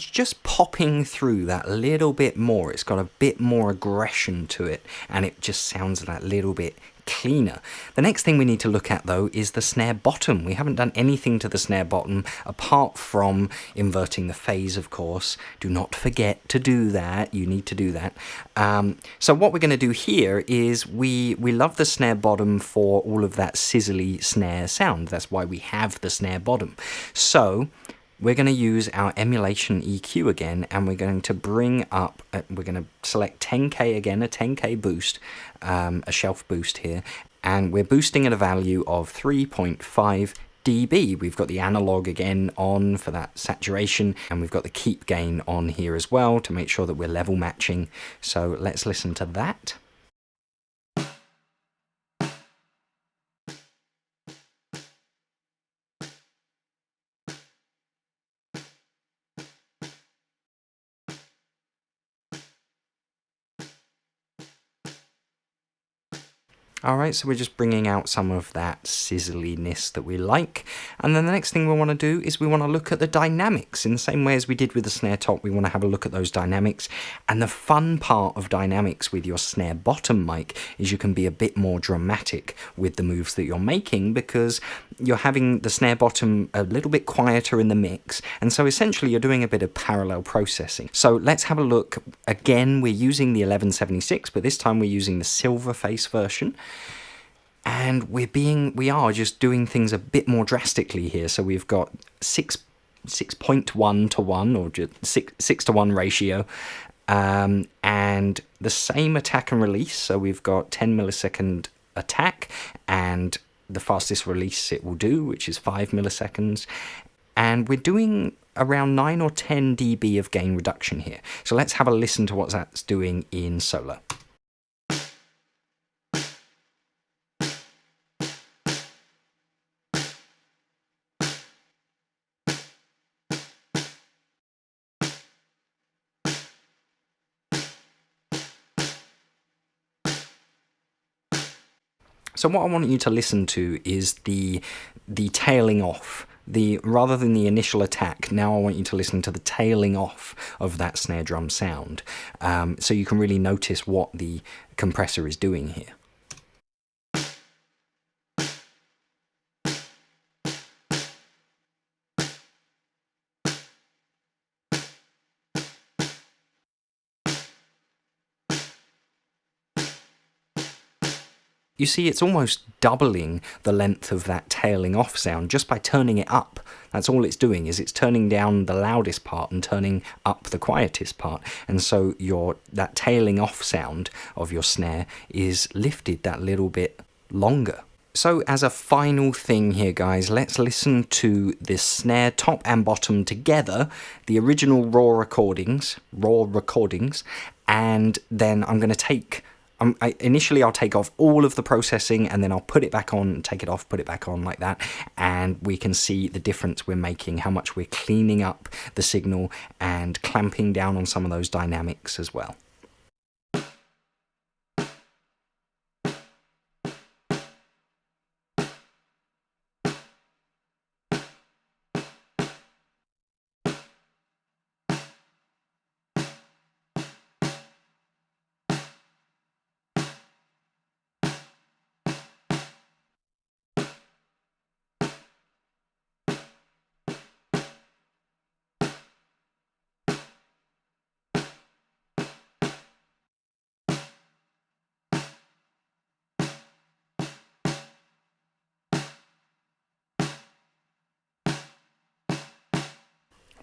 just popping through that little bit more. It's got a bit more aggression to it, and it just sounds that little bit cleaner. The next thing we need to look at though is the snare bottom. We haven't done anything to the snare bottom apart from inverting the phase, of course. Do not forget to do that. You need to do that. So what we're going to do here is we love the snare bottom for all of that sizzly snare sound. That's why we have the snare bottom. So we're going to use our emulation EQ again, and we're going to bring up, we're going to select 10K again, a 10K boost, a shelf boost here, and we're boosting at a value of 3.5 dB. We've got the analog again on for that saturation, and we've got the keep gain on here as well to make sure that we're level matching. So let's listen to that. Alright, so we're just bringing out some of that sizzliness that we like. And then the next thing we want to do is we want to look at the dynamics. In the same way as we did with the snare top, we want to have a look at those dynamics. And the fun part of dynamics with your snare bottom mic is you can be a bit more dramatic with the moves that you're making, because you're having the snare bottom a little bit quieter in the mix. And so essentially you're doing a bit of parallel processing. So let's have a look. Again, we're using the 1176, but this time we're using the silver face version. And we are just doing things a bit more drastically here. So we've got 6.1 to 1, or just 6 to 1 ratio, and the same attack and release. So we've got 10 millisecond attack, and the fastest release it will do, which is 5 milliseconds. And we're doing around 9 or 10 dB of gain reduction here. So let's have a listen to what that's doing in solo. So what I want you to listen to is the tailing off. Rather than the initial attack, now I want you to listen to the tailing off of that snare drum sound, so you can really notice what the compressor is doing here. You see, it's almost doubling the length of that tailing off sound just by turning it up. That's all it's doing, is it's turning down the loudest part and turning up the quietest part. And so that tailing off sound of your snare is lifted that little bit longer. So as a final thing here, guys, let's listen to this snare top and bottom together, the original raw recordings, and then I'm going to take... initially I'll take off all of the processing, and then I'll put it back on, take it off, put it back on, like that, and we can see the difference we're making, how much we're cleaning up the signal and clamping down on some of those dynamics as well.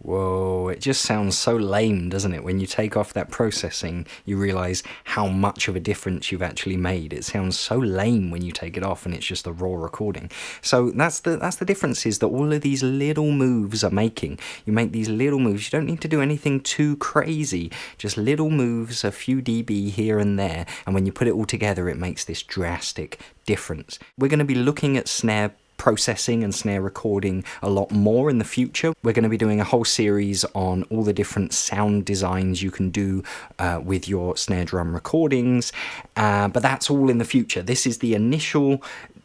Whoa, it just sounds so lame, doesn't it? When you take off that processing, you realize how much of a difference you've actually made. It sounds so lame when you take it off and it's just a raw recording. So that's the difference, is that all of these little moves are making. You make these little moves. You don't need to do anything too crazy. Just little moves, a few dB here and there. And when you put it all together, it makes this drastic difference. We're going to be looking at snare processing and snare recording a lot more in the future. We're going to be doing a whole series on all the different sound designs you can do with your snare drum recordings, but that's all in the future. This is the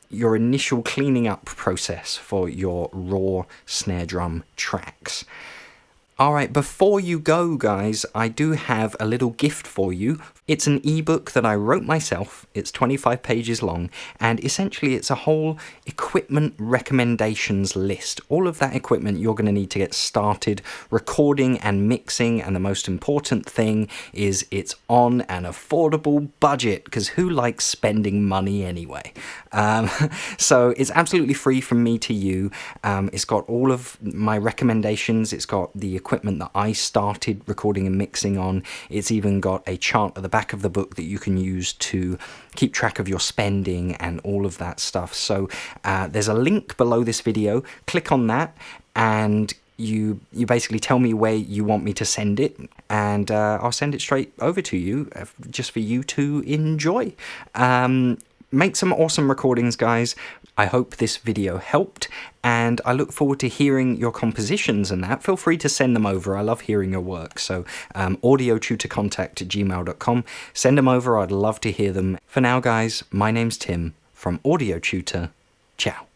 your initial cleaning up process for your raw snare drum tracks. Alright, before you go, guys, I do have a little gift for you. It's an ebook that I wrote myself. It's 25 pages long, and essentially it's a whole equipment recommendations list. All of that equipment you're going to need to get started recording and mixing, and the most important thing is it's on an affordable budget, because who likes spending money anyway? So it's absolutely free from me to you. It's got all of my recommendations. It's got the equipment that I started recording and mixing on. It's even got a chart at the back of the book that you can use to keep track of your spending and all of that stuff. So there's a link below this video. Click on that and you basically tell me where you want me to send it, and I'll send it straight over to you just for you to enjoy. Make some awesome recordings, guys. I hope this video helped, and I look forward to hearing your compositions and that. Feel free to send them over. I love hearing your work. So audiotutorcontact@gmail.com. Send them over. I'd love to hear them. For now, guys, my name's Tim from Audio Tutor. Ciao.